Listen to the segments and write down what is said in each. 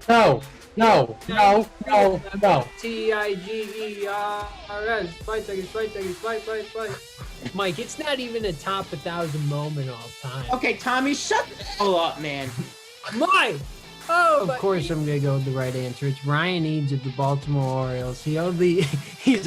No. Tigers. Fight Tigers. Fight. Mike, it's not even a top 1,000 moment all time. Okay, Tommy, shut the hell up, man. Mike! Of course, I'm gonna go with the right answer. It's Ryan Eads of the Baltimore Orioles. He's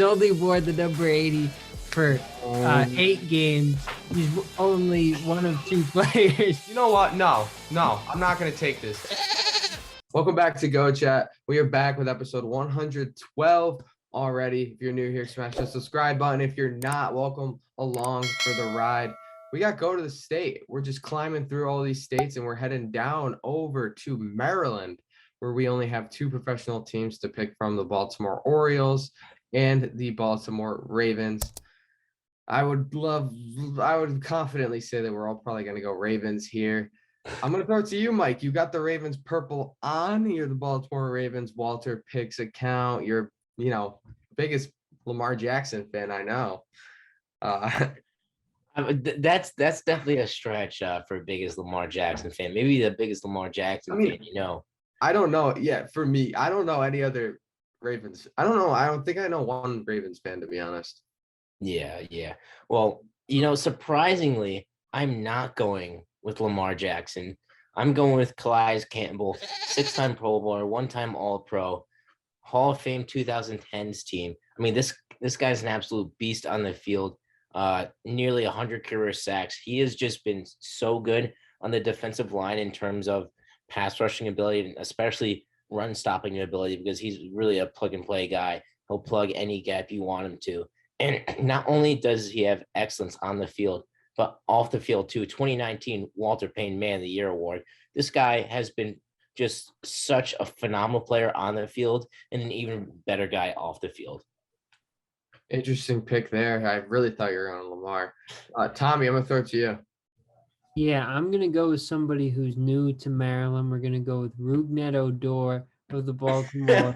only wore the number 80 for 8 games. He's only one of 2 players. You know what? No, I'm not going to take this. Welcome back to Go Chat. We are back with episode 112 already. If you're new here, smash the subscribe button. If you're not, welcome along for the ride. We got Go to the State. We're just climbing through all these states, and we're heading down over to Maryland, where we only have 2 professional teams to pick from, the Baltimore Orioles and the Baltimore Ravens. I would confidently say that we're all probably going to go Ravens here. I'm going to throw it to you, Mike. You got the Ravens purple on. You're the Baltimore Ravens Walter Picks account. You're, biggest Lamar Jackson fan, I know. That's definitely a stretch for biggest Lamar Jackson fan. Maybe the biggest Lamar Jackson fan, I don't know. Yeah, for me, I don't know any other Ravens. I don't know. I don't think I know one Ravens fan, to be honest. Yeah. Well, surprisingly, I'm not going with Lamar Jackson. I'm going with Calais Campbell, 6-time Pro Bowler, 1-time All-Pro, Hall of Fame 2010s team. I mean, this guy's an absolute beast on the field. Nearly 100 career sacks. He has just been so good on the defensive line in terms of pass rushing ability, and especially run stopping ability, because he's really a plug and play guy. He'll plug any gap you want him to. And not only does he have excellence on the field, but off the field too. 2019 Walter Payne Man of the Year award. This guy has been just such a phenomenal player on the field and an even better guy off the field. Interesting pick there. I really thought you were on Lamar. Tommy, I'm going to throw it to you. Yeah, I'm going to go with somebody who's new to Maryland. We're going to go with Rugnet Odor of the Baltimore.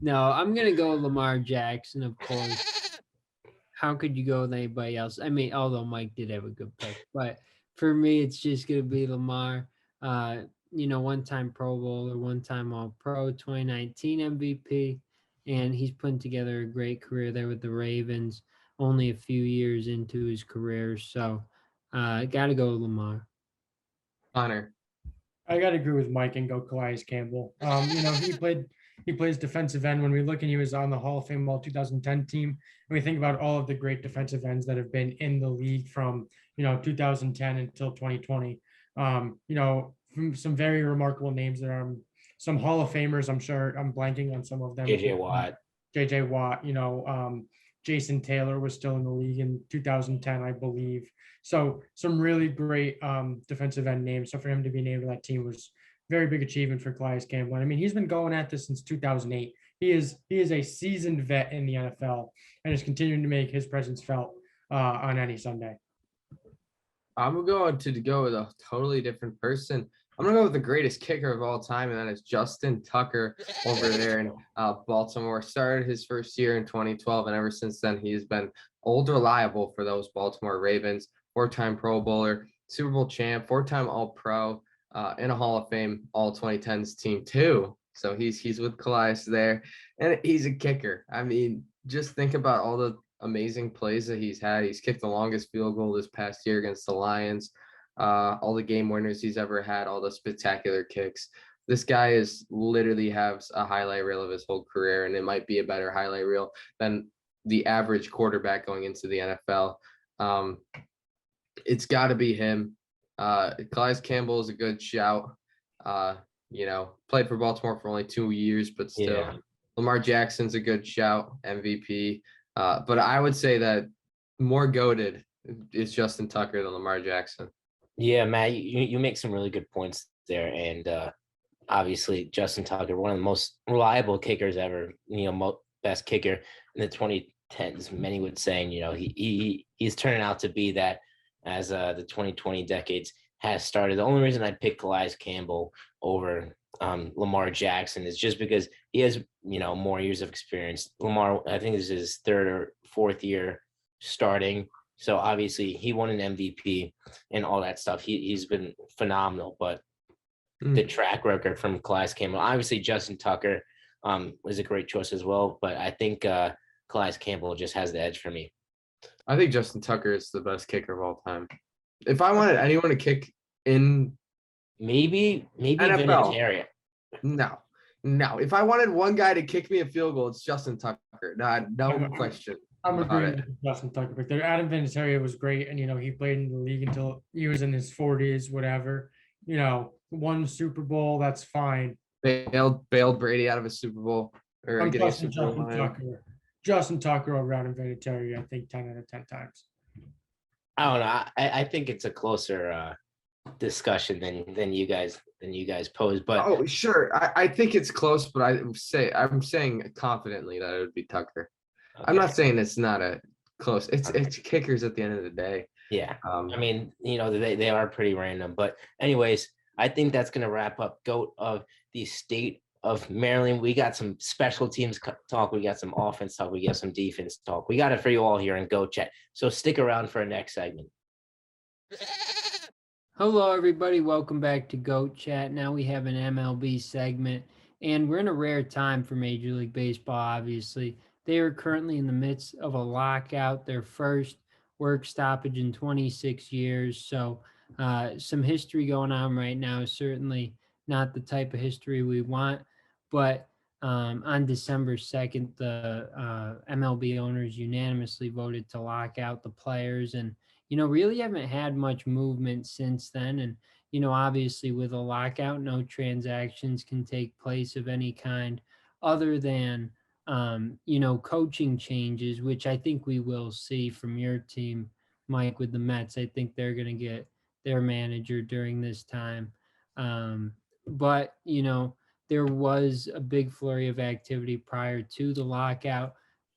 No, I'm going to go Lamar Jackson, of course. How could you go with anybody else? I mean, although Mike did have a good pick. But for me, it's just going to be Lamar. 1-time Pro Bowler, 1-time All-Pro, 2019 MVP. And he's putting together a great career there with the Ravens, only a few years into his career. So got to go with Lamar. Connor. I got to agree with Mike and go Calais Campbell. He plays defensive end. When we look, and he was on the Hall of Fame All 2010 team, and we think about all of the great defensive ends that have been in the league from 2010 until 2020. From some very remarkable names there are some Hall of Famers. I'm sure I'm blanking on some of them. JJ Watt. Jason Taylor was still in the league in 2010, I believe. So some really great defensive end names. So for him to be named to that team was very big achievement for Calais Campbell. I mean, he's been going at this since 2008. He is a seasoned vet in the NFL and is continuing to make his presence felt on any Sunday. I'm going to go with a totally different person. I'm going to go with the greatest kicker of all time, and that is Justin Tucker over there in Baltimore. Started his first year in 2012, and ever since then, he has been old reliable for those Baltimore Ravens. 4-time Pro Bowler, Super Bowl champ, 4-time All-Pro, and a Hall of Fame All 2010s team too. So he's with Calais there, and he's a kicker. I mean, just think about all the amazing plays that he's had. He's kicked the longest field goal this past year against the Lions. All the game winners he's ever had, all the spectacular kicks. This guy is literally has a highlight reel of his whole career, and it might be a better highlight reel than the average quarterback going into the NFL. It's got to be him. Calais Campbell is a good shout. Played for Baltimore for only 2 years, but still. Yeah. Lamar Jackson's a good shout, MVP. But I would say that more goated is Justin Tucker than Lamar Jackson. Yeah, Matt, you make some really good points there. And obviously, Justin Tucker, one of the most reliable kickers ever, best kicker in the 2010s. Many would say, he's turning out to be that as the 2020 decades has started. The only reason I'd pick Calais Campbell over Lamar Jackson is just because he has, more years of experience. Lamar, I think this is his 3rd or 4th year starting. So obviously he won an MVP and all that stuff. He's been phenomenal, but the track record from Calais Campbell. Obviously, Justin Tucker was a great choice as well, but I think Calais Campbell just has the edge for me. I think Justin Tucker is the best kicker of all time. If I wanted anyone to kick in Maybe NFL. Vinatieri. No. If I wanted one guy to kick me a field goal, it's Justin Tucker. No question. I'm about agreeing it. with Justin Tucker, but there, Adam Vinatieri was great, and he played in the league until he was in his 40s, whatever. Won Super Bowl, that's fine. Bailed Brady out of a Super Bowl or I'm getting a trusting Super Bowl. Justin Tucker over Adam Vinatieri, I think 10 out of 10 times. I don't know. I think it's a closer discussion than you guys pose. But Oh, sure. I think it's close, but I'm saying confidently that it would be Tucker. okay. I'm not saying it's not a close. It's kickers at the end of the day. Yeah. I mean, they are pretty random. But anyways, I think that's going to wrap up GOAT of the state of Maryland. We got some special teams talk. We got some offense talk. We got some defense talk. We got it for you all here in GOAT Chat. So stick around for our next segment. Hello, everybody. Welcome back to GOAT Chat. Now we have an MLB segment, and we're in a rare time for Major League Baseball, obviously. They are currently in the midst of a lockout, their first work stoppage in 26 years. So some history going on right now, certainly not the type of history we want. But on December 2nd, the MLB owners unanimously voted to lock out the players, and really haven't had much movement since then. And, obviously with a lockout, no transactions can take place of any kind other than, coaching changes, which I think we will see from your team, Mike, with the Mets. I think they're going to get their manager during this time. But, there was a big flurry of activity prior to the lockout.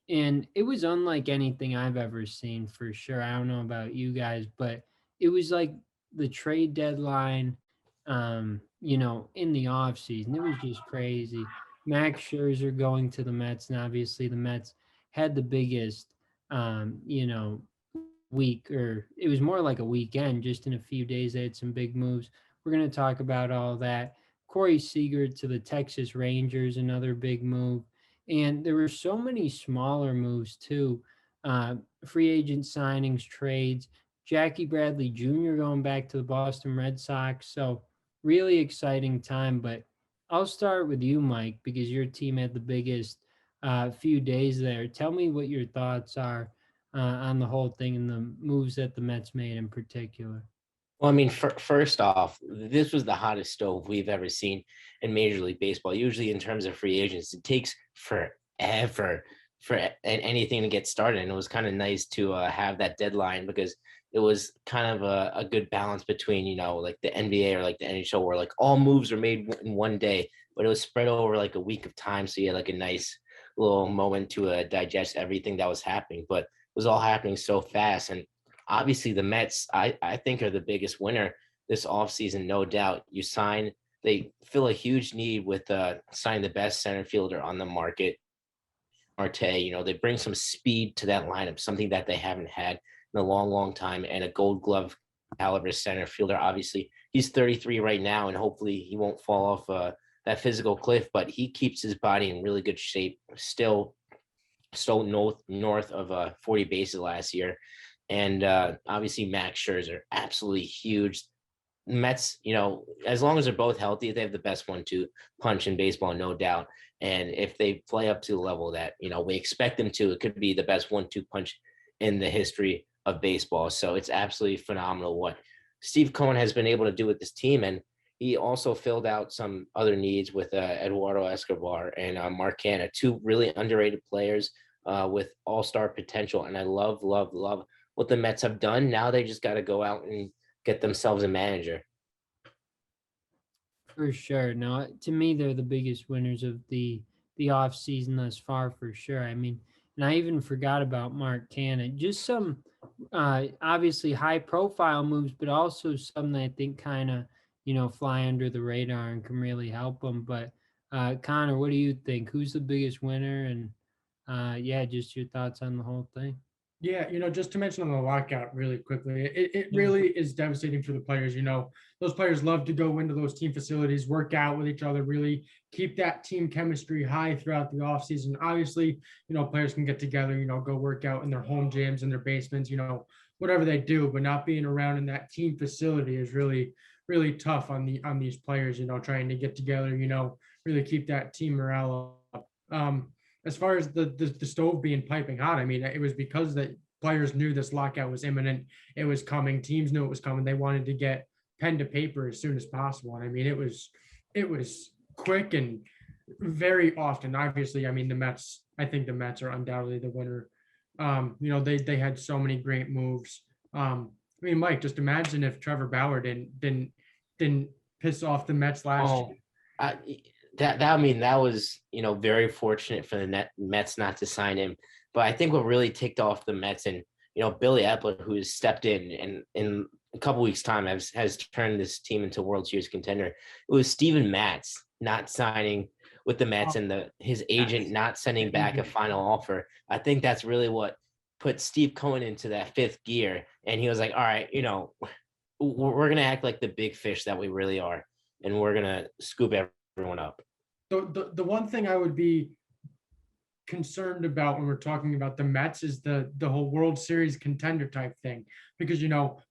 And it was unlike anything I've ever seen, for sure. I don't know about you guys, but it was like the trade deadline, in the offseason. It was just crazy. Max Scherzer going to the Mets, and obviously the Mets had the biggest, week, or it was more like a weekend. Just in a few days, they had some big moves. We're going to talk about all that. Corey Seager to the Texas Rangers, another big move. And there were so many smaller moves too. Free agent signings, trades, Jackie Bradley Jr. going back to the Boston Red Sox. So really exciting time. But I'll start with you, Mike, because your team had the biggest few days there. Tell me what your thoughts are on the whole thing and the moves that the Mets made in particular. Well, I mean, first off, this was the hottest stove we've ever seen in Major League Baseball. Usually in terms of free agents, it takes forever for anything to get started. And it was kind of nice to have that deadline, because it was kind of a good balance between, like the NBA or like the NHL, where like all moves are made in one day, but it was spread over like a week of time. So you had like a nice little moment to digest everything that was happening, but it was all happening so fast. And obviously the Mets, I think, are the biggest winner this offseason, no doubt. They fill a huge need with signing the best center fielder on the market, Marte. They bring some speed to that lineup, something that they haven't had in a long, long time, and a Gold Glove caliber center fielder. Obviously, he's 33 right now, and hopefully he won't fall off that physical cliff, but he keeps his body in really good shape, still north of 40 bases last year. And obviously Max Scherzer, absolutely huge. Mets, as long as they're both healthy, they have the best 1-2 punch in baseball, no doubt. And if they play up to the level that, we expect them to, it could be the best 1-2 punch in the history of baseball. So it's absolutely phenomenal what Steve Cohen has been able to do with this team. And he also filled out some other needs with Eduardo Escobar and Mark Canha, two really underrated players with all-star potential. And I love what the Mets have done. Now they just got to go out and get themselves a manager. For sure. No, to me, they're the biggest winners of the off season thus far, for sure. I mean, and I even forgot about Mark Canha. Just some obviously high profile moves, but also some that I think kind of, fly under the radar and can really help them. But Connor, what do you think? Who's the biggest winner? And just your thoughts on the whole thing. Yeah, just to mention on the lockout really quickly, it really is devastating for the players. Those players love to go into those team facilities, work out with each other, really keep that team chemistry high throughout the offseason. Obviously, players can get together, go work out in their home gyms, in their basements, whatever they do, but not being around in that team facility is really, really tough on these players, trying to get together, really keep that team morale up. As far as the stove being piping hot, I mean, it was because that players knew this lockout was imminent. It was coming. Teams knew it was coming. They wanted to get pen to paper as soon as possible. And I mean, it was quick and very often. Obviously, I mean, I think the Mets are undoubtedly the winner. They had so many great moves. I mean, Mike, just imagine if Trevor Bauer didn't piss off the Mets last year. I, I mean, that was, very fortunate for the Mets not to sign him. But I think what really ticked off the Mets and, Billy Epler, who has stepped in and in a couple weeks' time has turned this team into World Series contender. It was Steven Matz not signing with the Mets and his agent not sending back a final offer. I think that's really what put Steve Cohen into that fifth gear. And he was like, all right, we're going to act like the big fish that we really are. And we're going to scoop everyone up. The one thing I would be concerned about when we're talking about the Mets is the whole World Series contender type thing, because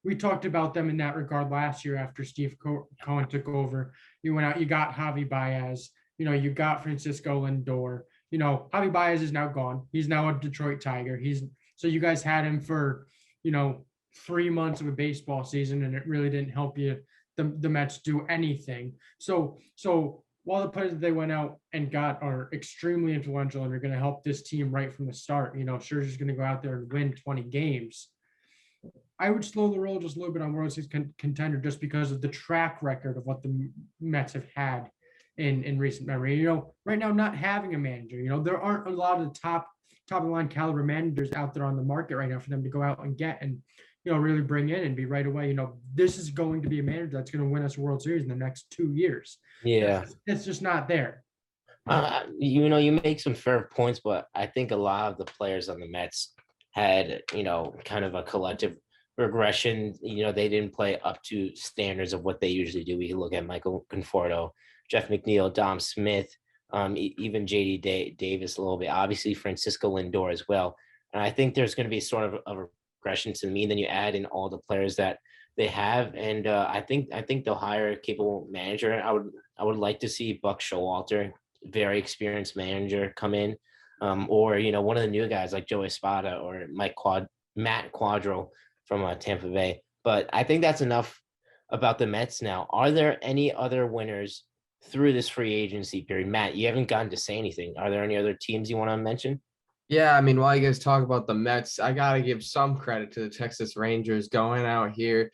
we talked about them in that regard last year after Steve Cohen took over. You went out, you got Javi Baez, you got Francisco Lindor. Javi Baez is now gone. He's now a Detroit Tiger. So you guys had him for 3 months of a baseball season, and it really didn't help you the Mets do anything. So while the players that they went out and got are extremely influential and are going to help this team right from the start, Scherzer's going to go out there and win 20 games. I would slow the roll just a little bit on World Series contender just because of the track record of what the Mets have had in recent memory. Right now, not having a manager, there aren't a lot of the top of the line caliber managers out there on the market right now for them to go out and get and really bring in and be right away. This is going to be a manager that's going to win us a World Series in the next 2 years. Yeah. It's just not there. You make some fair points, but I think a lot of the players on the Mets had, kind of a collective regression. They didn't play up to standards of what they usually do. We can look at Michael Conforto, Jeff McNeil, Dom Smith, even JD Davis a little bit, obviously Francisco Lindor as well. And I think there's going to be sort of a regression to the mean. Then you add in all the players that they have, and I think they'll hire a capable manager. I would like to see Buck Showalter, very experienced manager, come in, or one of the new guys like Joe Espada or Matt Quadro from Tampa Bay. But I think that's enough about the Mets now. Are there any other winners through this free agency period? Matt, you haven't gotten to say anything. Are there any other teams you want to mention? Yeah, I mean, while you guys talk about the Mets, I got to give some credit to the Texas Rangers going out here,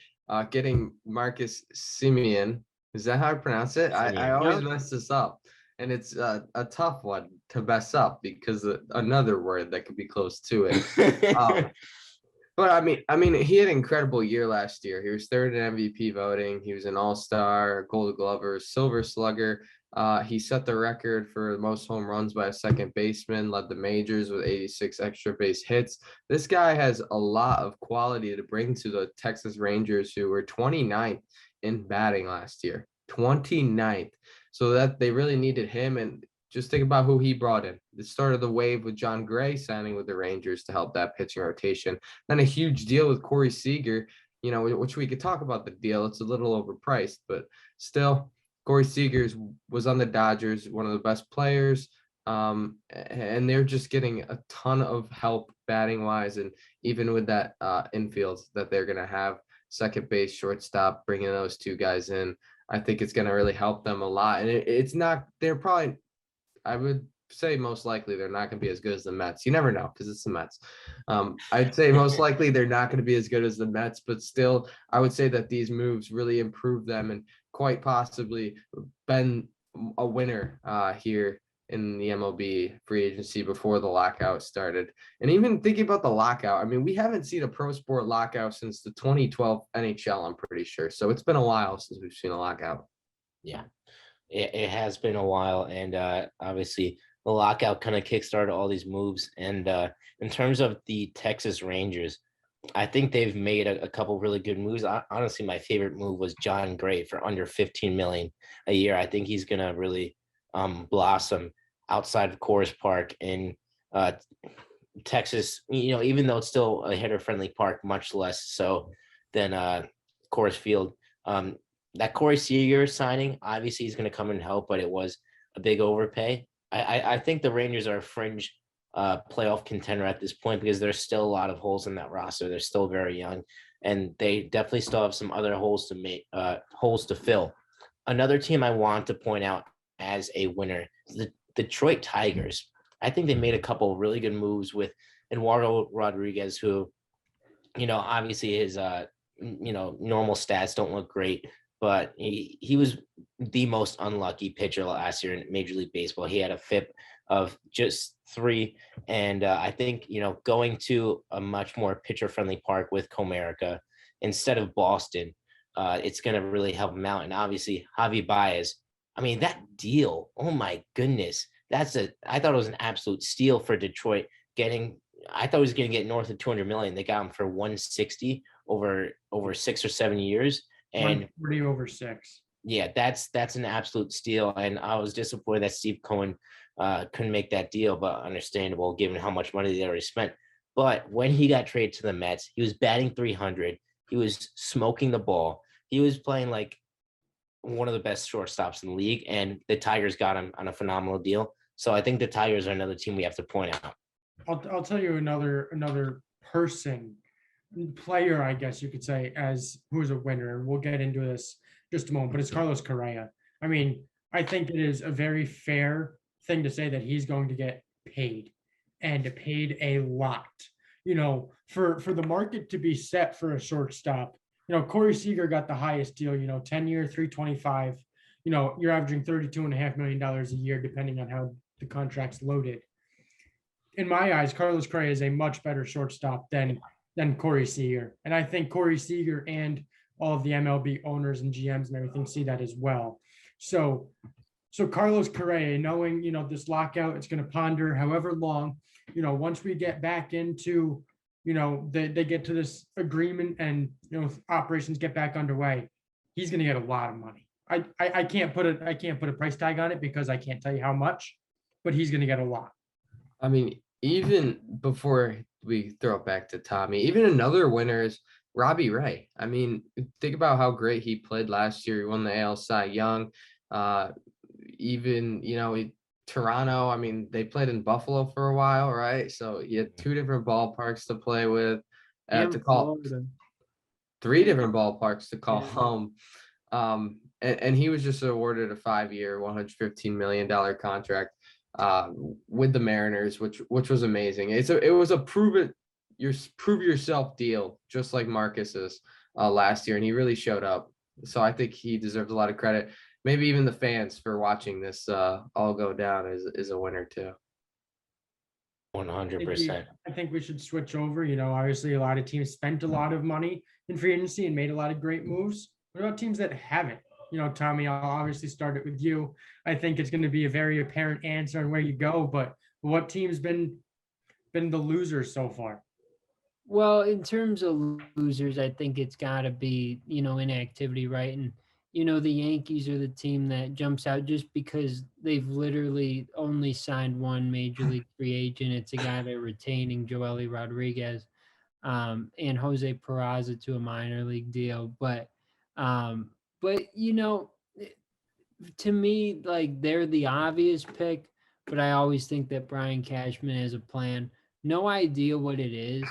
getting Marcus Semien. Is that how I pronounce it? I always mess this up. And it's a tough one to mess up because another word that could be close to it. But I mean, he had an incredible year last year. He was third in MVP voting. He was an All-Star, Gold Glover, Silver Slugger. He set the record for most home runs by a second baseman, led the majors with 86 extra base hits. This guy has a lot of quality to bring to the Texas Rangers, who were 29th in batting last year. 29th. So that they really needed him. And just think about who he brought in. The start of the wave with John Gray signing with the Rangers to help that pitching rotation. Then a huge deal with Corey Seager, which we could talk about the deal. It's a little overpriced, but still, Corey Seager was on the Dodgers, one of the best players. And they're just getting a ton of help batting wise. And even with that infield that they're going to have, second base, shortstop, bringing those two guys in, I think it's going to really help them a lot. And it's not, they're probably, I would say most likely they're not going to be as good as the Mets. You never know because it's the Mets. I'd say most likely they're not going to be as good as the Mets, but still, I would say that these moves really improve them and quite possibly been a winner here in the MLB free agency before the lockout started. And even thinking about the lockout, I mean, we haven't seen a pro sport lockout since the 2012 NHL, I'm pretty sure. So it's been a while since we've seen a lockout. Yeah, it has been a while. And obviously the lockout kind of kickstarted all these moves. And in terms of the Texas Rangers, I think they've made a couple really good moves. Honestly, my favorite move was John Gray for under 15 million a year. I think he's gonna really blossom outside of Coors Park in Texas. Even though it's still a hitter-friendly park, much less so than Coors Field. That Corey Seager signing, obviously, he's going to come and help, but it was a big overpay. I think the Rangers are a fringe playoff contender at this point because there's still a lot of holes in that roster. They're still very young, and they definitely still have some other holes to fill. Another team I want to point out as a winner is the Detroit Tigers. I think they made a couple of really good moves with Eduardo Rodriguez, who, obviously his normal stats don't look great, but he was the most unlucky pitcher last year in Major League Baseball. He had a FIP of just 3. And I think, going to a much more pitcher-friendly park with Comerica instead of Boston, it's going to really help him out. And obviously, Javi Baez, I mean, that deal, oh my goodness. I thought it was an absolute steal for Detroit I thought he was going to get north of 200 million. They got him for 160 over 6 or 7 years. And 140 over 6. Yeah, that's an absolute steal. And I was disappointed that Steve Cohen couldn't make that deal, but understandable given how much money they already spent. But when he got traded to the Mets, he was batting 300. He was smoking the ball. He was playing like one of the best shortstops in the league, and the Tigers got him on a phenomenal deal. So I think the Tigers are another team we have to point out. I'll tell you another player, I guess you could say, as who's a winner, and we'll get into this just a moment, but it's Carlos Correa. I mean, I think it is a very fair thing to say that he's going to get paid, and paid a lot. For the market to be set for a shortstop, Corey Seager got the highest deal, 10-year, 325. You're averaging $32.5 million a year, depending on how the contract's loaded. In my eyes, Carlos Correa is a much better shortstop than Corey Seager. And I think Corey Seager and all of the MLB owners and GMs and everything see that as well. So Carlos Correa, knowing, this lockout, it's going to ponder however long, once we get back into, they get to this agreement and, operations get back underway, he's going to get a lot of money. I can't put a price tag on it because I can't tell you how much, but he's going to get a lot. I mean, even before we throw it back to Tommy, even another winner is Robbie Wright. I mean, think about how great he played last year. He won the AL Cy Young. Toronto, I mean, they played in Buffalo for a while, right? So he had 2 different ballparks to play with, to call Florida. 3 different ballparks to call Yeah. home. And he was just awarded a 5-year, $115 million contract with the Mariners, which was amazing. It was a prove yourself deal, just like Marcus's last year, and he really showed up. So I think he deserves a lot of credit. Maybe even the fans for watching this all go down is a winner too. 100%. I think we should switch over. Obviously a lot of teams spent a lot of money in free agency and made a lot of great moves. What about teams that haven't? Tommy, I'll obviously start it with you. I think it's going to be a very apparent answer on where you go, but what team's been the losers so far? Well, in terms of losers, I think it's got to be, inactivity, right? And, the Yankees are the team that jumps out just because they've literally only signed one major league free agent. It's a guy they're retaining, Joely Rodriguez, and Jose Peraza to a minor league deal. But to me, like, they're the obvious pick, but I always think that Brian Cashman has a plan. No idea what it is.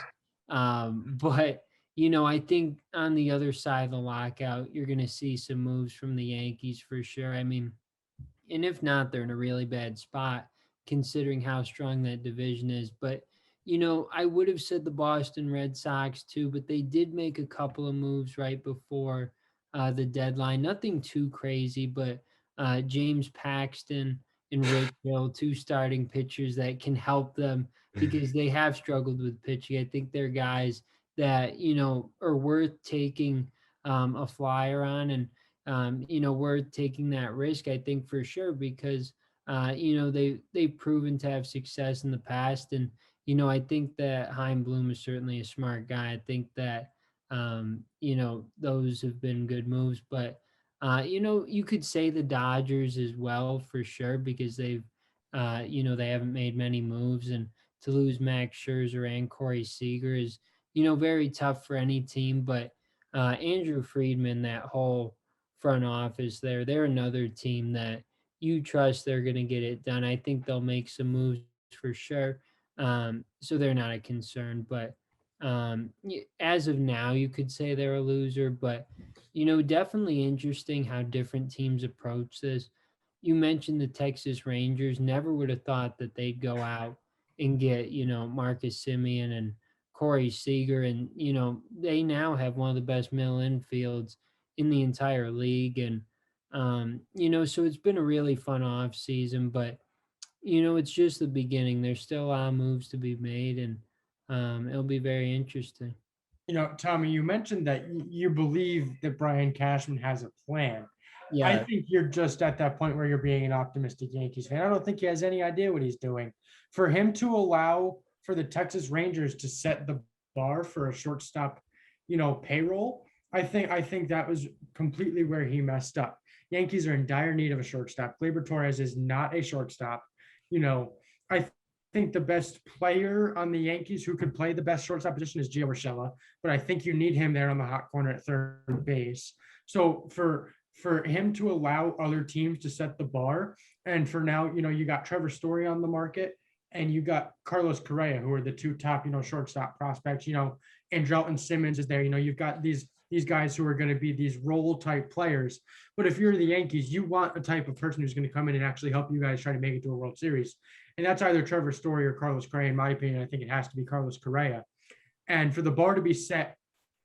But I think on the other side of the lockout, you're going to see some moves from the Yankees for sure. I mean, and if not, they're in a really bad spot considering how strong that division is. But, I would have said the Boston Red Sox too, but they did make a couple of moves right before the deadline. Nothing too crazy, but James Paxton and Rick Hill, 2 starting pitchers that can help them because they have struggled with pitching. I think they're guys that, are worth taking a flyer on and, worth taking that risk, I think, for sure, because they've proven to have success in the past. And, I think that Heim Bloom is certainly a smart guy. I think that, those have been good moves. But, you could say the Dodgers as well for sure, because they haven't made many moves. And to lose Max Scherzer and Corey Seager is, very tough for any team. But Andrew Friedman, that whole front office there, they're another team that you trust they're going to get it done. I think they'll make some moves for sure. So they're not a concern. But as of now, you could say they're a loser. But, definitely interesting how different teams approach this. You mentioned the Texas Rangers. Never would have thought that they'd go out and get, Marcus Simeon and Corey Seager. And, they now have one of the best middle infields in the entire league. And, so it's been a really fun off season, but it's just the beginning. There's still a lot of moves to be made, and it'll be very interesting. Tommy, you mentioned that you believe that Brian Cashman has a plan. I Yeah, think you're just at that point where you're being an optimistic Yankees fan. I don't think he has any idea what he's doing. For him to allow for the Texas Rangers to set the bar for a shortstop, payroll, I think that was completely where he messed up. Yankees are in dire need of a shortstop. Gleyber Torres is not a shortstop. I think the best player on the Yankees who could play the best shortstop position is Gio Urshela, but I think you need him there on the hot corner at third base. So for him to allow other teams to set the bar, and for now, you got Trevor Story on the market, and you got Carlos Correa, who are the two top, shortstop prospects. Andrelton Simmons is there. You've got these guys who are going to be these role type players. But if you're the Yankees, you want a type of person who's going to come in and actually help you guys try to make it to a World Series. And that's either Trevor Story or Carlos Correa. In my opinion, I think it has to be Carlos Correa. And for the bar to be set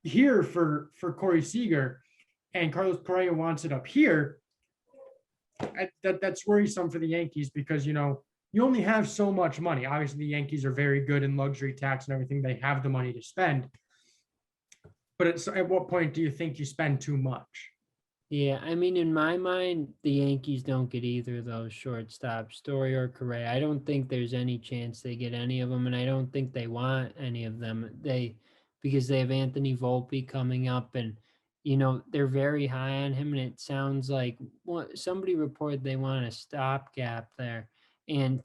here for Corey Seager, and Carlos Correa wants it up here, that's worrisome for the Yankees, because, you only have so much money. Obviously, the Yankees are very good in luxury tax and everything. They have the money to spend. But at what point do you think you spend too much? yeah. I mean, in my mind, the Yankees don't get either of those shortstops, Story or Correa. I don't think there's any chance they get any of them, and I don't think they want any of them. Because they have Anthony Volpe coming up, and they're very high on him. And it sounds like somebody reported they want a stopgap there, and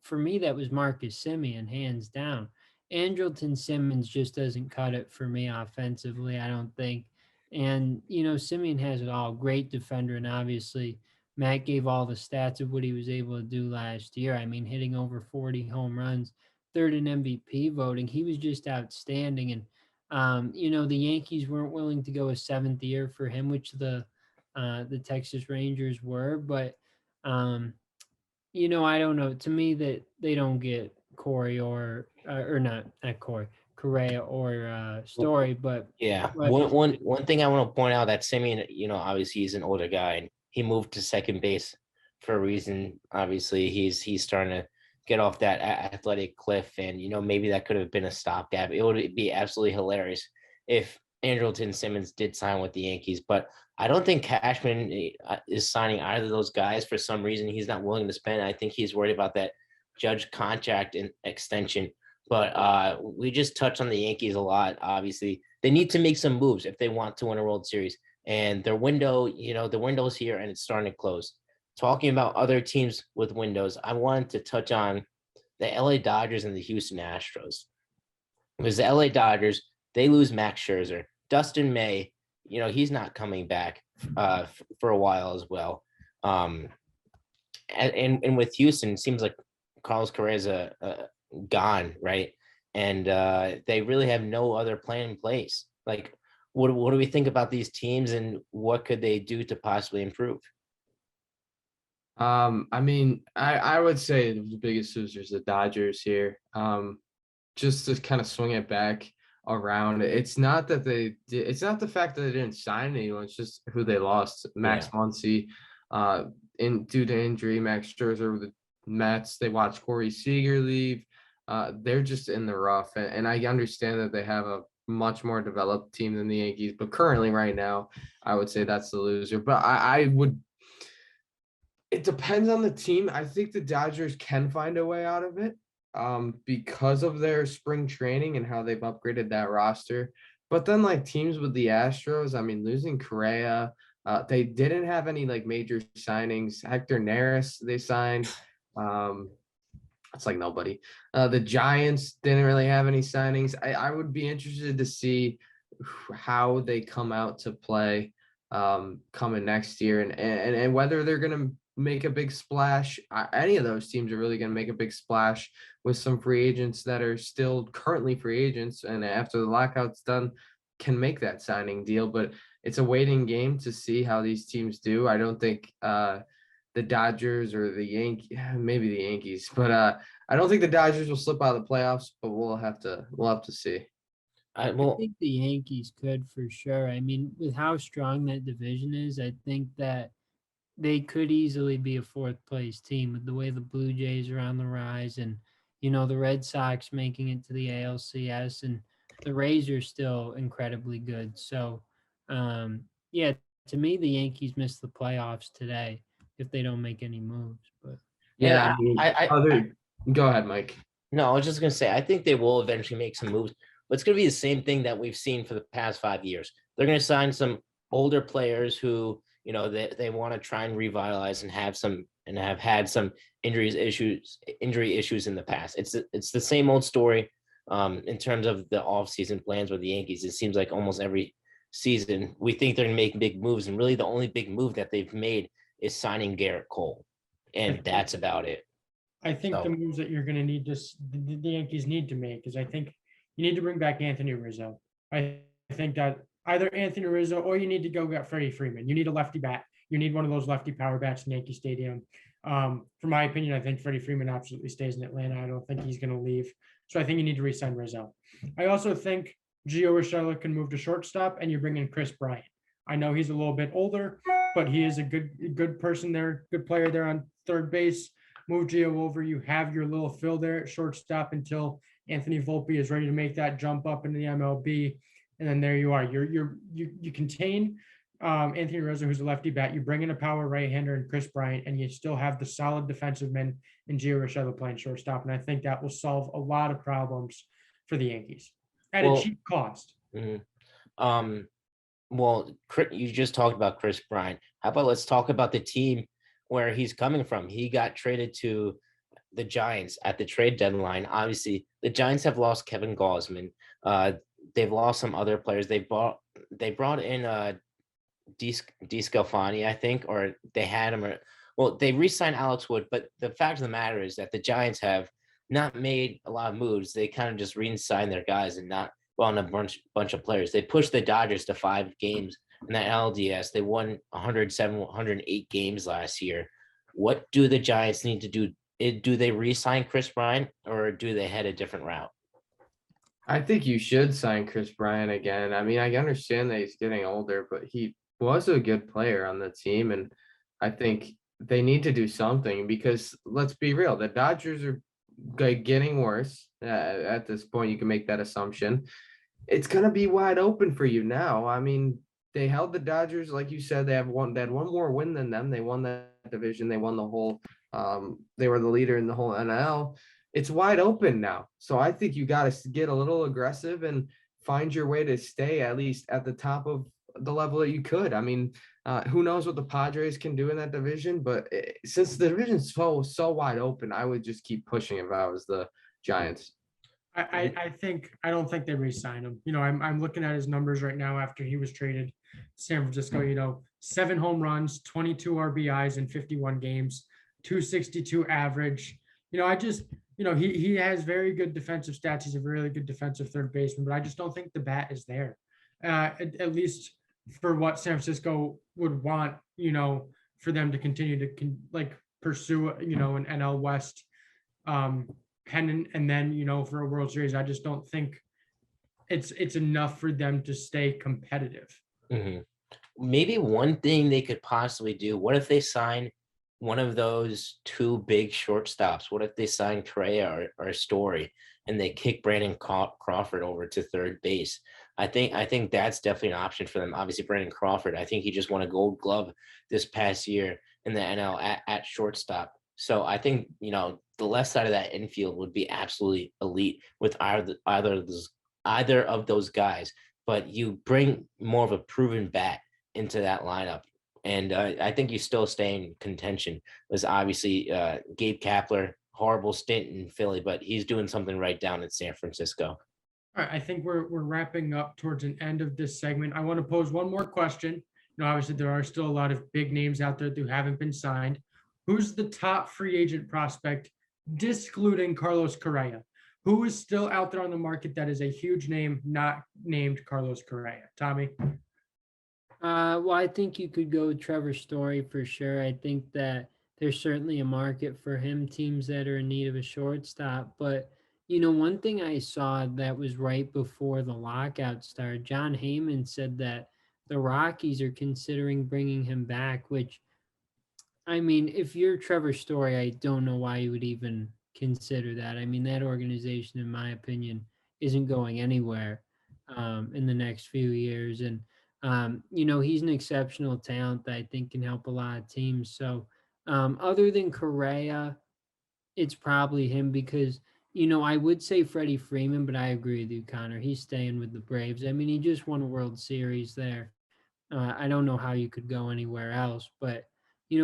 for me, that was Marcus Simeon, hands down. Andrelton Simmons just doesn't cut it for me offensively, I don't think. And, Simeon has it all. Great defender. And obviously, Matt gave all the stats of what he was able to do last year. I mean, hitting over 40 home runs, third in MVP voting. He was just outstanding. And, the Yankees weren't willing to go a seventh year for him, which the Texas Rangers were. But, I don't know. To me, that they don't get Corey or not Corey, Correa or Story, but Yeah. but One thing I want to point out, that Simeon, obviously he's an older guy and he moved to second base for a reason. Obviously, he's starting to get off that athletic cliff, and maybe that could have been a stopgap. It would be absolutely hilarious if Andrelton Simmons did sign with the Yankees, but I don't think Cashman is signing either of those guys. For some reason, he's not willing to spend. I think he's worried about that Judge contract and extension. But we just touched on the Yankees a lot. Obviously, they need to make some moves if they want to win a World Series. And their window, the window's here and it's starting to close. Talking about other teams with windows, I wanted to touch on the LA Dodgers and the Houston Astros. Because the LA Dodgers, they lose Max Scherzer. Dustin May, he's not coming back for a while as well. And with Houston, it seems like Carlos Correa is gone, right? And they really have no other plan in place. Like, what do we think about these teams, and what could they do to possibly improve? I mean, I would say the biggest losers, the Dodgers here. Just to kind of swing it back around, it's not that it's not the fact that they didn't sign anyone, it's just who they lost. Max Muncy, due to injury, Max Scherzer with the Mets. They watched Corey Seager leave. They're just in the rough, and I understand that they have a much more developed team than the Yankees, but currently right now, I would say that's the loser. But I would It depends on the team. I think the Dodgers can find a way out of it because of their spring training and how they've upgraded that roster. But then like teams with the Astros, I mean, losing Correa, they didn't have any like major signings. Hector Neris, they signed. Um, it's like nobody. The Giants didn't really have any signings. I would be interested to see how they come out to play coming next year and whether they're going to make a big splash. Any of those teams are really going to make a big splash with some free agents that are still currently free agents and after the lockout's done can make that signing deal. But it's a waiting game to see how these teams do. I don't think the Dodgers or the Yankees, maybe the Yankees, but I don't think the Dodgers will slip out of the playoffs, but we'll have to see. I think the Yankees could for sure. I mean, with how strong that division is, I think that they could easily be a fourth place team with the way the Blue Jays are on the rise and, the Red Sox making it to the ALCS and the Rays are still incredibly good. So, yeah, to me, the Yankees missed the playoffs today if they don't make any moves. But Yeah, I go ahead, Mike. no, I was just gonna say I think they will eventually make some moves, but it's gonna be the same thing that we've seen for the past 5 years. They're gonna sign some older players who they want to try and revitalize and have had some injury issues in the past. It's the same old story in terms of the offseason plans with the Yankees. It seems like almost every season we think they're gonna make big moves, and really the only big move that they've made is signing Garrett Cole, and that's about it. I think the moves that you're going to need the Yankees need to make is I think you need to bring back Anthony Rizzo. I think that either Anthony Rizzo or you need to go get Freddie Freeman. You need a lefty bat. You need one of those lefty power bats in Yankee Stadium. For my opinion, I think Freddie Freeman absolutely stays in Atlanta. I don't think he's going to leave. So I think you need to re-sign Rizzo. I also think Gio Urshela can move to shortstop and you bring in Chris Bryant. I know he's a little bit older, but he is a good person there, good player there on third base. Move Gio over. You have your little fill there at shortstop until Anthony Volpe is ready to make that jump up into the MLB, and then there you are. You contain Anthony Rizzo, who's a lefty bat. You bring in a power right-hander and Chris Bryant, and you still have the solid defensive men in Gio Urshela playing shortstop. And I think that will solve a lot of problems for the Yankees at a cheap cost. Mm-hmm. Well, you just talked about Chris Bryant. How about let's talk about the team where he's coming from. He got traded to the Giants at the trade deadline. Obviously, the Giants have lost Kevin Gausman. They've lost some other players. They brought in DeSclafani, I think, or they had him. Well, they re-signed Alex Wood, but the fact of the matter is that the Giants have not made a lot of moves. They kind of just re-signed their guys and not on a bunch of players. They pushed the Dodgers to 5 games in that LDS. They won 108 games last year. What do the Giants need to do? Do they re-sign Chris Bryant or do they head a different route? I think you should sign Chris Bryant again. I mean, I understand that he's getting older, but he was a good player on the team. And I think they need to do something because let's be real, the Dodgers are getting worse. At this point, you can make that assumption. It's going to be wide open for you now. I mean, they held the Dodgers, like you said, they had one more win than them. They won that division. They won the whole, they were the leader in the whole NL. It's wide open now. So I think you got to get a little aggressive and find your way to stay at least at the top of the level that you could. I mean, who knows what the Padres can do in that division, but since the division's so wide open, I would just keep pushing if I was the Giants. I don't think they re-sign him. I'm looking at his numbers right now after he was traded to San Francisco, 7 home runs, 22 RBIs in 51 games, 262 average. He has very good defensive stats. He's a really good defensive third baseman, but I just don't think the bat is there. At least for what San Francisco would want, for them to continue to pursue, an NL West pennant, and then for a World Series. I just don't think it's enough for them to stay competitive. Mm-hmm. Maybe one thing they could possibly do. What if they sign one of those 2 big shortstops? What if they sign Correa or Story and they kick Brandon Crawford over to third base? I think that's definitely an option for them. Obviously, Brandon Crawford, I think he just won a Gold Glove this past year. in the NL at shortstop. So I think, the left side of that infield would be absolutely elite with either of those guys. But you bring more of a proven bat into that lineup. And I think you still stay in contention. There's obviously Gabe Kapler, horrible stint in Philly, but he's doing something right down in San Francisco. All right, I think we're wrapping up towards an end of this segment. I want to pose one more question. Obviously there are still a lot of big names out there who haven't been signed. Who's the top free agent prospect, discluding Carlos Correa? Who is still out there on the market that is a huge name, not named Carlos Correa? Tommy? Well, I think you could go with Trevor Story for sure. I think that there's certainly a market for him, teams that are in need of a shortstop. But, one thing I saw that was right before the lockout started, John Heyman said that the Rockies are considering bringing him back, which, I mean, if you're Trevor Story, I don't know why you would even consider that. I mean, that organization, in my opinion, isn't going anywhere in the next few years. And, he's an exceptional talent that I think can help a lot of teams. So other than Correa, it's probably him because, I would say Freddie Freeman, but I agree with you, Connor. He's staying with the Braves. I mean, he just won a World Series there. I don't know how you could go anywhere else, but,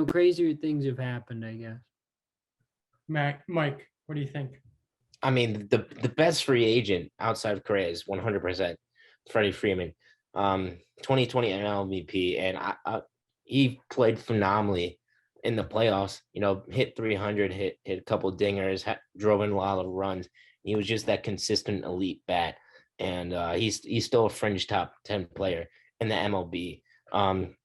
crazier things have happened, I guess. Mike, what do you think? I mean, the best free agent outside of Correa is 100% Freddie Freeman. 2020 NL MVP, and he played phenomenally in the playoffs. Hit 300, hit a couple of dingers, drove in a lot of runs. He was just that consistent elite bat, and he's still a fringe top 10 player in the MLB.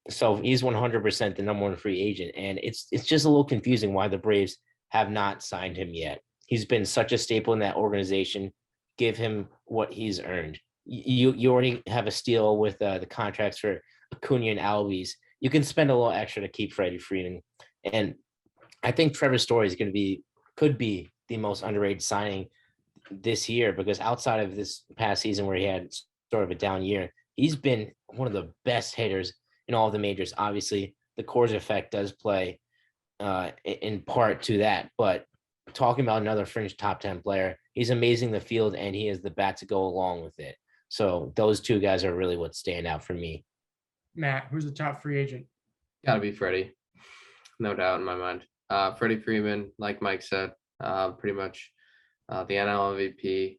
So he's 100% the number one free agent, and it's just a little confusing why the Braves have not signed him yet. He's been such a staple in that organization. Give him what he's earned. You already have a steal with the contracts for Acuna and Albies. You can spend a little extra to keep Freddie Freeman, and I think Trevor Story could be the most underrated signing this year, because outside of this past season where he had sort of a down year, he's been one of the best hitters in all of the majors. Obviously, the Coors effect does play in part to that, but talking about another fringe top 10 player, he's amazing the field, and he has the bat to go along with it. So those two guys are really what stand out for me. Matt, who's the top free agent? Got to be Freddie, no doubt in my mind. Freddie Freeman, like Mike said, pretty much the NL MVP.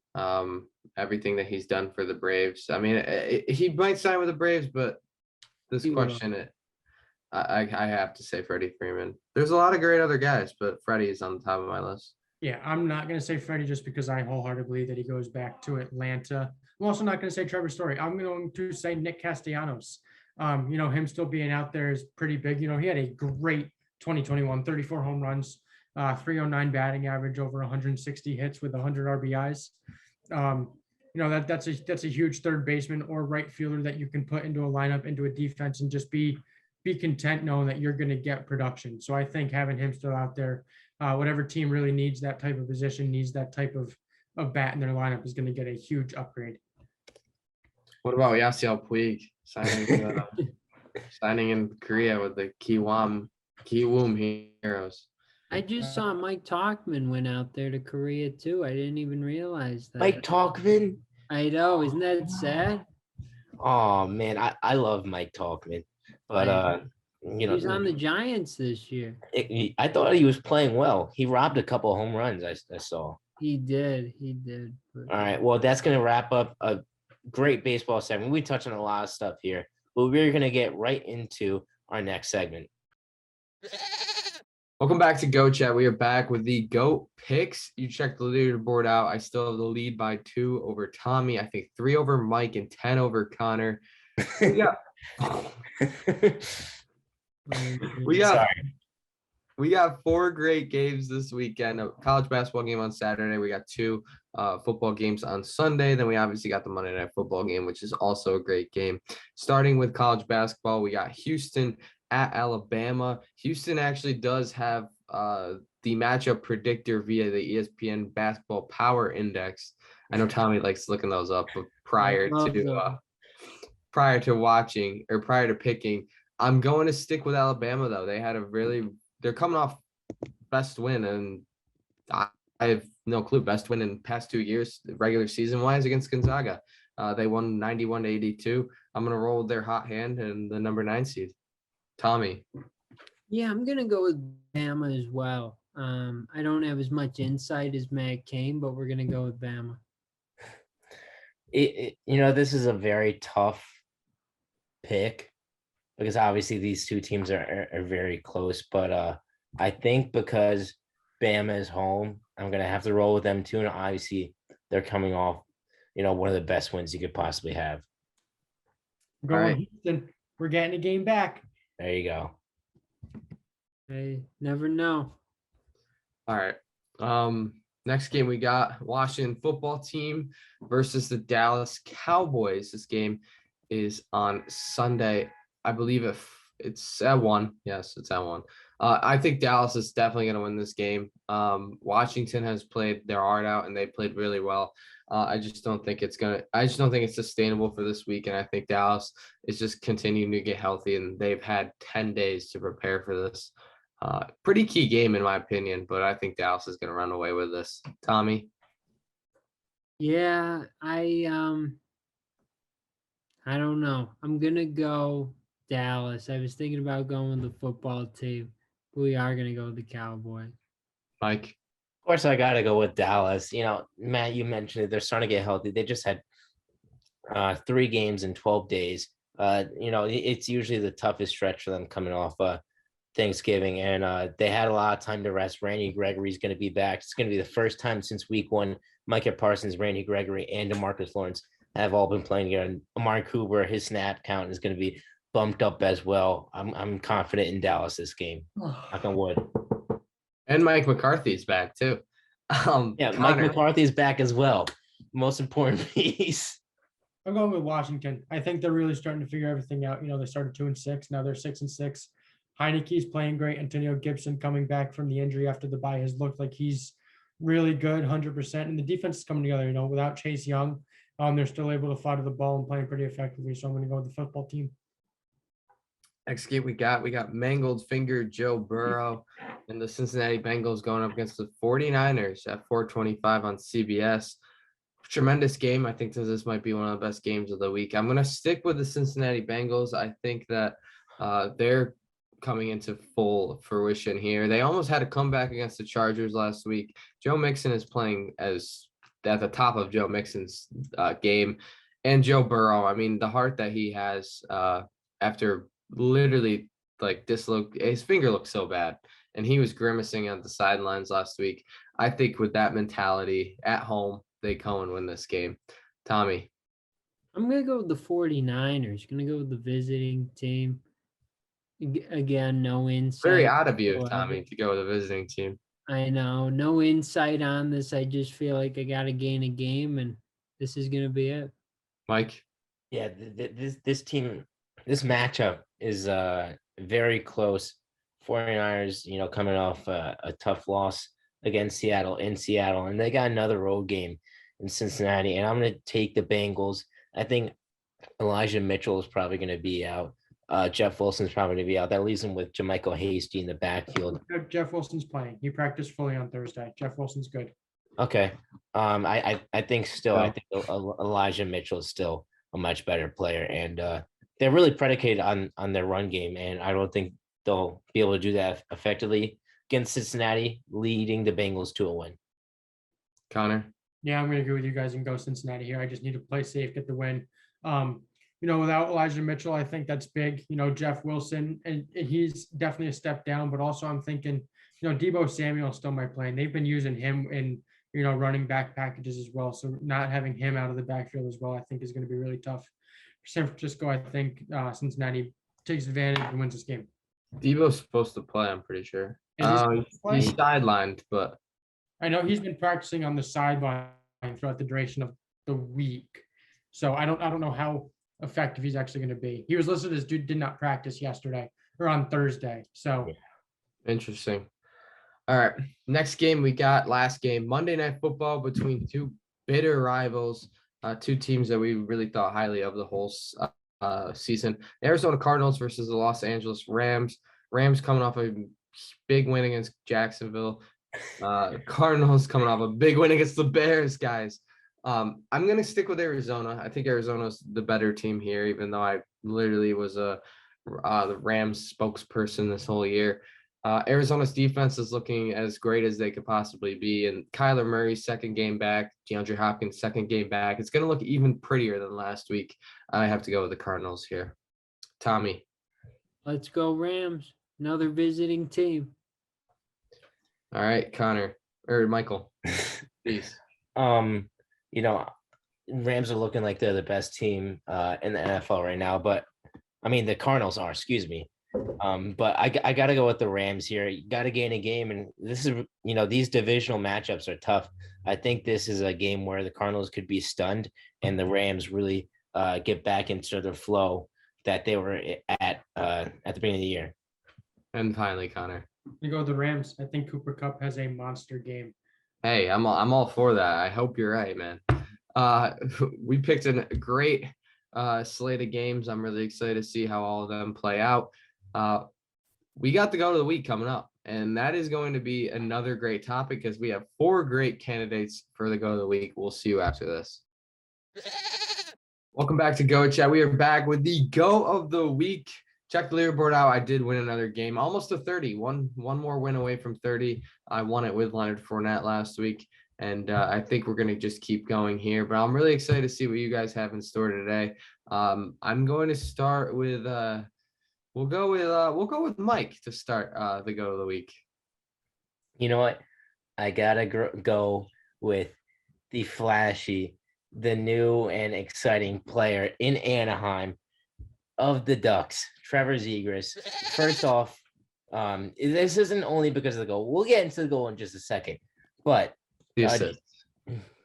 Everything that he's done for the Braves. I mean, he might sign with the Braves, but this question, I have to say Freddie Freeman. There's a lot of great other guys, but Freddie is on the top of my list. Yeah, I'm not going to say Freddie just because I wholeheartedly believe that he goes back to Atlanta. I'm also not going to say Trevor Story. I'm going to say Nick Castellanos. Him still being out there is pretty big. He had a great 2021, 34 home runs, 309 batting average, over 160 hits with 100 RBIs. That's a huge third baseman or right fielder that you can put into a lineup, into a defense, and just be content knowing that you're going to get production. So I think having him still out there, whatever team really needs that type of position, needs that type of bat in their lineup, is going to get a huge upgrade. What about Yasiel Puig signing in Korea with the Kiwoom Heroes? I just saw Mike Talkman went out there to Korea too. I didn't even realize that. Mike Talkman? I know, isn't that sad? Oh man, I love Mike Talkman, but he was on the Giants this year. I thought he was playing well. He robbed a couple of home runs. I saw. He did. All right, well, that's gonna wrap up a great baseball segment. We touched on a lot of stuff here, but we're gonna get right into our next segment. Welcome back to Go Chat. We are back with the GOAT picks. You checked the leaderboard out. I still have the lead by 2 over Tommy. I think 3 over Mike and 10 over Connor. We got 4 great games this weekend. A college basketball game on Saturday. We got 2 football games on Sunday. Then we obviously got the Monday Night Football game, which is also a great game. Starting with college basketball, we got Houston at Alabama. Houston actually does have the matchup predictor via the ESPN Basketball Power Index. I know Tommy likes looking those up, but prior to watching or prior to picking, I'm going to stick with Alabama though. They're coming off best win, and I have no clue. Best win in past 2 years, regular season wise, against Gonzaga. They won 91-82. I'm gonna roll with their hot hand and the number 9 seed. Tommy. Yeah, I'm gonna go with Bama as well. I don't have as much insight as Matt Cain, but we're gonna go with Bama. This is a very tough pick because obviously these two teams are very close, but I think because Bama is home, I'm gonna have to roll with them too, and obviously they're coming off, one of the best wins you could possibly have. Going right. Houston. We're getting a game back. There you go. I never know. All right. Next game we got Washington football team versus the Dallas Cowboys. This game is on Sunday. I believe if it's at 1. Yes, it's at 1. I think Dallas is definitely going to win this game. Washington has played their heart out and they played really well. I just don't think it's sustainable for this week. And I think Dallas is just continuing to get healthy, and they've had 10 days to prepare for this. Pretty key game in my opinion, but I think Dallas is going to run away with this. Tommy? Yeah, I don't know. I'm gonna go Dallas. I was thinking about going with the football team, but we are gonna go with the Cowboys. Mike? Of course, I got to go with Dallas. Matt, you mentioned it. They're starting to get healthy. They just had 3 games in 12 days. It's usually the toughest stretch for them coming off Thanksgiving, and they had a lot of time to rest. Randy Gregory's going to be back. It's going to be the first time since week 1 Micah Parsons, Randy Gregory, and DeMarcus Lawrence have all been playing here. And Amari Cooper, his snap count is going to be bumped up as well. I'm confident in Dallas this game. Knock on wood. And Mike McCarthy's back too. Mike Connor? McCarthy is back as well. Most important piece. I'm going with Washington. I think they're really starting to figure everything out. They started 2-6. Now they're 6-6. Heineke's playing great. Antonio Gibson coming back from the injury after the bye has looked like he's really good, 100%. And the defense is coming together, without Chase Young. They're still able to fly to the ball and playing pretty effectively. So I'm going to go with the football team. Next game we got mangled finger Joe Burrow and the Cincinnati Bengals going up against the 49ers at 4:25 on CBS. Tremendous game. I think this might be one of the best games of the week. I'm going to stick with the Cincinnati Bengals. I think that they're coming into full fruition here. They almost had a comeback against the Chargers last week. Joe Mixon is playing as at the top of Joe Mixon's game, and Joe Burrow. I mean, the heart that he has after literally his finger looked so bad, and he was grimacing on the sidelines last week. I think with that mentality at home, they go and win this game. Tommy? I'm going to go with the 49ers. Going to go with the visiting team. Again, no insight. Very odd of you, whatsoever. Tommy, to go with a visiting team. I know. No insight on this. I just feel like I got to gain a game, and this is going to be it. Mike? Yeah, this team, this matchup is very close. 49ers, coming off a tough loss against Seattle in Seattle, and they got another road game in Cincinnati, and I'm going to take the Bengals. I think Elijah Mitchell is probably going to be out. Jeff Wilson's probably going to be out. That leaves him with Jermichael Hasty in the backfield. Jeff Wilson's playing. He practiced fully on Thursday. Jeff Wilson's good. Okay. I think still, I think Elijah Mitchell is still a much better player, and they're really predicated on their run game, and I don't think they'll be able to do that effectively against Cincinnati, leading the Bengals to a win. Connor? Yeah, I'm going to agree with you guys and go Cincinnati here. I just need to play safe, get the win. Without Elijah Mitchell, I think that's big. Jeff Wilson, and he's definitely a step down, but also I'm thinking, Deebo Samuel still might play, and they've been using him in, running back packages as well. So not having him out of the backfield as well, I think is going to be really tough. For San Francisco, I think Cincinnati takes advantage and wins this game. Deebo's supposed to play, I'm pretty sure. He's sidelined, but I know he's been practicing on the sideline throughout the duration of the week. So I don't know how effective he's actually going to be. He was listed as did not practice yesterday or on Thursday. So interesting. All right. Next game we got last game, Monday Night Football between two bitter rivals, two teams that we really thought highly of the whole season. Arizona Cardinals versus the Los Angeles Rams. Rams coming off a big win against Jacksonville. Cardinals coming off a big win against the Bears, guys. I'm going to stick with Arizona. I think Arizona's the better team here, even though I literally was the Rams spokesperson this whole year. Arizona's defense is looking as great as they could possibly be. And Kyler Murray's second game back, DeAndre Hopkins' second game back. It's going to look even prettier than last week. I have to go with the Cardinals here. Tommy. Let's go Rams. Another visiting team. All right, Connor or Michael, please. Rams are looking like they're the best team in the NFL right now, but I mean the Cardinals are, excuse me. But I got to go with the Rams here. You got to gain a game, and this is, these divisional matchups are tough. I think this is a game where the Cardinals could be stunned, and the Rams really get back into the flow that they were at the beginning of the year. And finally, Connor. You go with the Rams. I think Cooper Kupp has a monster game. Hey, I'm all for that. I hope you're right, man. We picked a great slate of games. I'm really excited to see how all of them play out. We got the go of the week coming up, and that is going to be another great topic because we have 4 great candidates for the go of the week. We'll see you after this. Welcome back to Go Chat. We are back with the go of the week. Check the leaderboard out. I did win another game, almost to 30. One more win away from 30. I won it with Leonard Fournette last week, and I think we're going to just keep going here. But I'm really excited to see what you guys have in store today. I'm going to start with we'll go with Mike to start the go of the week. You know what? I gotta go with the flashy, the new and exciting player in Anaheim of the Ducks, Trevor Zegras. First off, this isn't only because of the goal. We'll get into the goal in just a second, but The assist.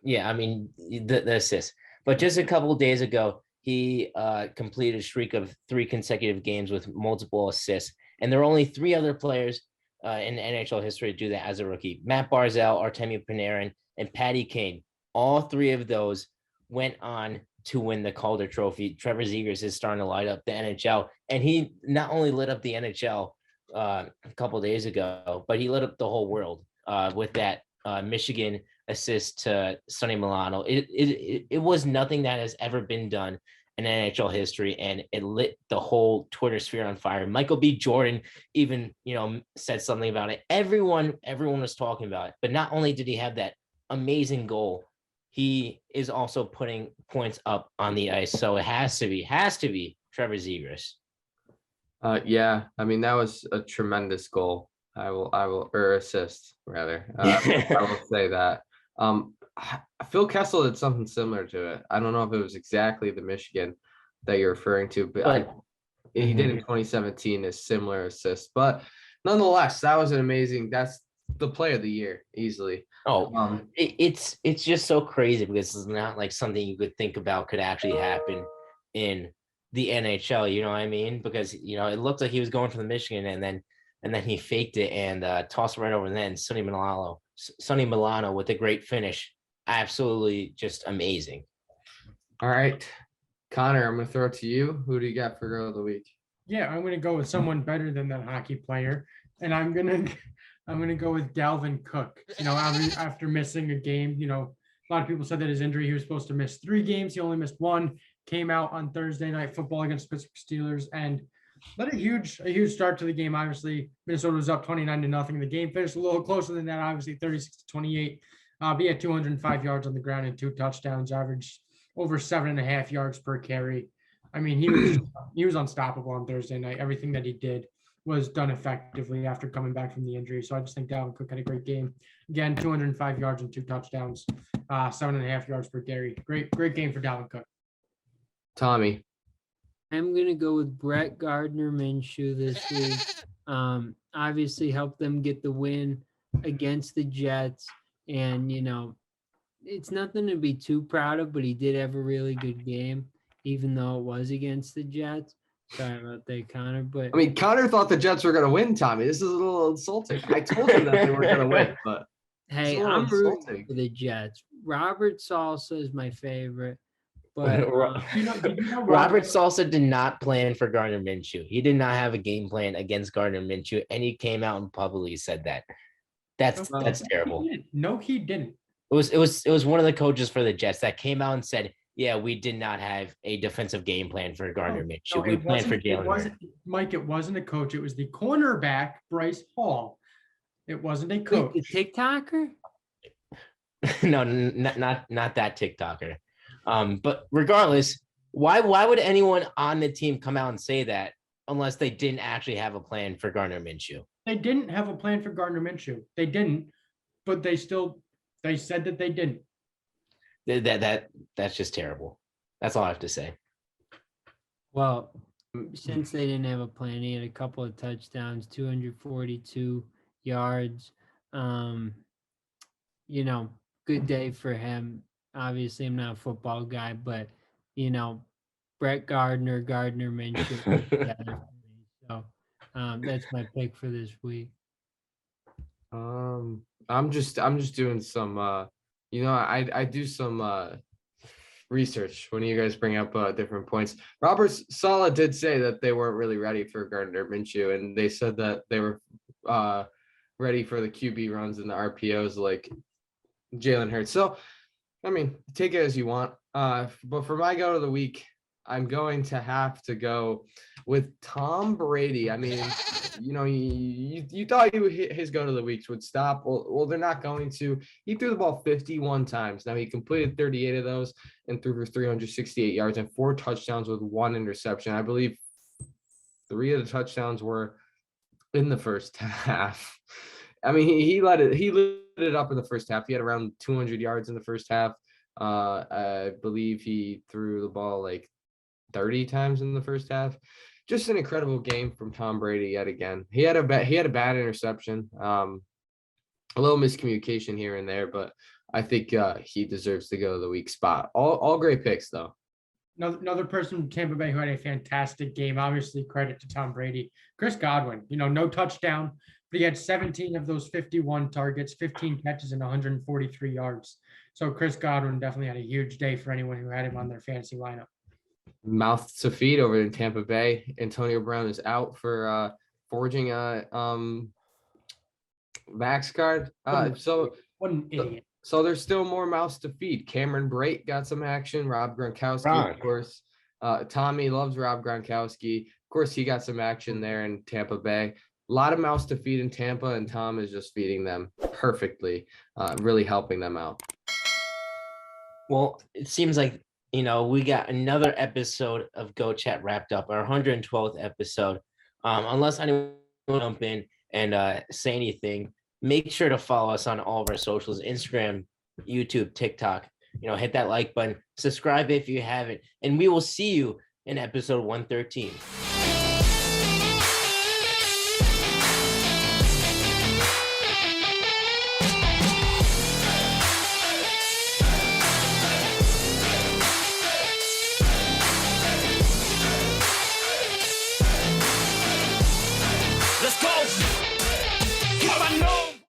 yeah, I mean the assist. But just a couple of days ago, he completed a streak of 3 consecutive games with multiple assists, and there are only 3 other players in NHL history to do that as a rookie: Matt Barzal, Artemi Panarin, and Patty Kane. All 3 of those went on to win the Calder Trophy. Trevor Zegras is starting to light up the NHL, and he not only lit up the NHL a couple of days ago, but he lit up the whole world with that Michigan assist to Sonny Milano. It was nothing that has ever been done in NHL history, and it lit the whole Twitter sphere on fire. Michael B. Jordan even, said something about it. Everyone was talking about it. But not only did he have that amazing goal, he is also putting points up on the ice. So it has to be Trevor Zegras. Yeah, I mean, that was a tremendous goal. I will or assist rather. I will say that. Phil Kessel did something similar to it. I don't know if it was exactly the Michigan that you're referring to, but he did in 2017 a similar assist. But nonetheless, that was an amazing. That's the play of the year easily. It's just so crazy because it's not like something you could think about could actually happen in the NHL. You know what I mean? Because it looked like he was going for the Michigan, and then he faked it and tossed it right over the net. And Sonny Milano with a great finish. Absolutely just amazing. All right, Connor, I'm going to throw it to you. Who do you got for Girl of the Week? Yeah, I'm going to go with someone better than that hockey player, and I'm going to go with Dalvin Cook. After missing a game, a lot of people said that his injury, he was supposed to miss 3 games. He only missed 1. Came out on Thursday Night Football against Pittsburgh Steelers and led a huge start to the game. Obviously, Minnesota was up 29-0. The game finished a little closer than that, obviously 36-28. He had 205 yards on the ground and 2 touchdowns, averaged over 7.5 yards per carry. I mean, he was unstoppable on Thursday night. Everything that he did was done effectively after coming back from the injury. So I just think Dalvin Cook had a great game. Again, 205 yards and 2 touchdowns, 7.5 yards per carry. Great game for Dalvin Cook. Tommy. I'm going to go with Brett Gardner Minshew this week. Obviously helped them get the win against the Jets. And, it's nothing to be too proud of, but he did have a really good game, even though it was against the Jets. Sorry about that, Connor. But I mean, Connor thought the Jets were going to win, Tommy. This is a little insulting. I told him that they were going to win, but hey, I'm rooting for the Jets. Robert Salsa is my favorite. But Did you know Robert Salsa did not plan for Gardner Minshew. He did not have a game plan against Gardner Minshew, and he came out and publicly said that. That's terrible. No, he didn't. It was one of the coaches for the Jets that came out and said, "Yeah, we did not have a defensive game plan for Gardner Minshew. We planned for Jalen Hurts." Mike, it wasn't a coach. It was the cornerback, Bryce Hall. It wasn't a coach. The TikToker? No, not that TikToker. But regardless, why would anyone on the team come out and say that unless they didn't actually have a plan for Gardner Minshew? They didn't have a plan for Gardner Minshew. They didn't, but they said that they didn't. That's just terrible. That's all I have to say. Well, since they didn't have a plan, he had a couple of touchdowns, 242 yards. Good day for him. Obviously, I'm not a football guy, but Brett Gardner Minshew. So that's my pick for this week. I'm just doing some I do some research when you guys bring up different points. Robert Saleh did say that they weren't really ready for Gardner Minshew, and they said that they were ready for the QB runs and the RPOs like Jalen Hurts. So I mean, take it as you want. But for my go of the week, I'm going to have to go with Tom Brady. I mean, you thought his go to the weeks would stop. Well, they're not going to. He threw the ball 51 times. Now he completed 38 of those and threw for 368 yards and 4 touchdowns with 1 interception. I believe 3 of the touchdowns were in the first half. I mean, he lit it up in the first half. He had around 200 yards in the first half. I believe he threw the ball like 30 times in the first half. Just an incredible game from Tom Brady yet again. He had a bad interception, a little miscommunication here and there, but I think he deserves to go to the weak spot. All great picks though. Another person from Tampa Bay who had a fantastic game. Obviously, credit to Tom Brady. Chris Godwin, no touchdown, but he had 17 of those 51 targets, 15 catches, and 143 yards. So Chris Godwin definitely had a huge day for anyone who had him on their fantasy lineup. Mouth to feed over in Tampa Bay. Antonio Brown is out for forging a max card. So what an idiot. So there's still more mouths to feed. Cameron Brate got some action. Rob Gronkowski, of course. Tommy loves Rob Gronkowski. Of course, he got some action there in Tampa Bay. A lot of mouths to feed in Tampa, and Tom is just feeding them perfectly, really helping them out. Well, it seems like, we got another episode of Go Chat wrapped up, our 112th episode. Unless anyone will jump in and say anything, make sure to follow us on all of our socials, Instagram, YouTube, TikTok. Hit that like button, subscribe if you haven't, and we will see you in episode 113.